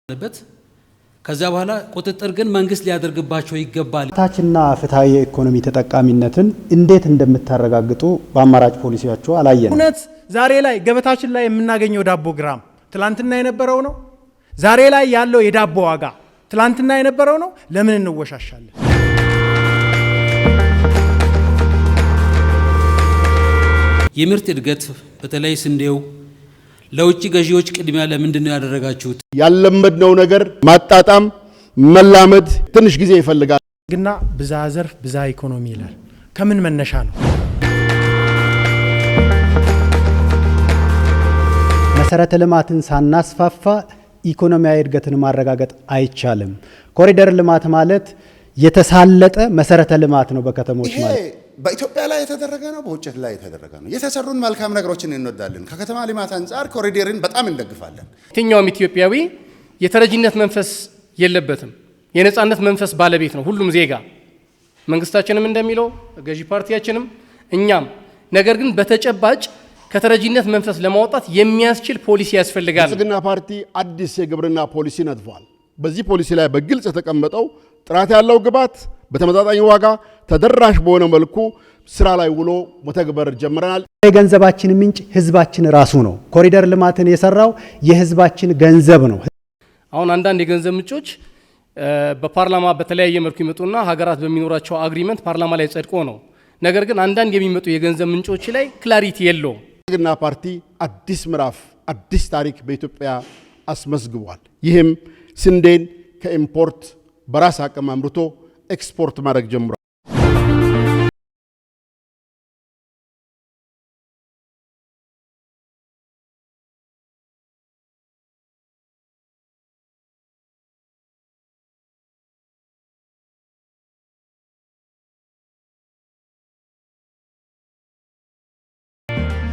አለበት። ከዛ በኋላ ቁጥጥር ግን መንግስት ሊያደርግባቸው ይገባል። ታችና ፍትሃዊ የኢኮኖሚ ተጠቃሚነትን እንዴት እንደምታረጋግጡ በአማራጭ ፖሊሲያቸው አላየንም። እውነት ዛሬ ላይ ገበታችን ላይ የምናገኘው ዳቦ ግራም ትላንትና የነበረው ነው? ዛሬ ላይ ያለው የዳቦ ዋጋ ትላንትና የነበረው ነው? ለምን እንወሻሻለን? የምርት እድገት በተለይ ስንዴው ለውጭ ገዢዎች ቅድሚያ ለምንድን ነው ያደረጋችሁት? ያለመድነው ነገር ማጣጣም መላመድ ትንሽ ጊዜ ይፈልጋል። ግና ብዛ ዘርፍ ብዛ ኢኮኖሚ ይላል። ከምን መነሻ ነው? መሰረተ ልማትን ሳናስፋፋ ኢኮኖሚያዊ እድገትን ማረጋገጥ አይቻልም። ኮሪደር ልማት ማለት የተሳለጠ መሰረተ ልማት ነው በከተሞች ማለት በኢትዮጵያ ላይ የተደረገ ነው፣ በውጭ ላይ የተደረገ ነው። የተሰሩን መልካም ነገሮችን እንወዳለን። ከከተማ ልማት አንፃር ኮሪደርን በጣም እንደግፋለን። የትኛውም ኢትዮጵያዊ የተረጂነት መንፈስ የለበትም። የነጻነት መንፈስ ባለቤት ነው ሁሉም ዜጋ፣ መንግስታችንም እንደሚለው ገዢ ፓርቲያችንም እኛም። ነገር ግን በተጨባጭ ከተረጂነት መንፈስ ለማውጣት የሚያስችል ፖሊሲ ያስፈልጋል። ብልጽግና ፓርቲ አዲስ የግብርና ፖሊሲ ነድፏል። በዚህ ፖሊሲ ላይ በግልጽ የተቀመጠው ጥራት ያለው ግብዓት በተመጣጣኝ ዋጋ ተደራሽ በሆነ መልኩ ስራ ላይ ውሎ መተግበር ጀምረናል። የገንዘባችን ምንጭ ህዝባችን ራሱ ነው። ኮሪደር ልማትን የሰራው የህዝባችን ገንዘብ ነው። አሁን አንዳንድ የገንዘብ ምንጮች በፓርላማ በተለያየ መልኩ ይመጡና ሀገራት በሚኖራቸው አግሪመንት ፓርላማ ላይ ጸድቆ ነው። ነገር ግን አንዳንድ የሚመጡ የገንዘብ ምንጮች ላይ ክላሪቲ የለውም። ብልጽግና ፓርቲ አዲስ ምዕራፍ አዲስ ታሪክ በኢትዮጵያ አስመዝግቧል። ይህም ስንዴን ከኢምፖርት በራስ አቅም አምርቶ ኤክስፖርት ማድረግ ጀምሯል።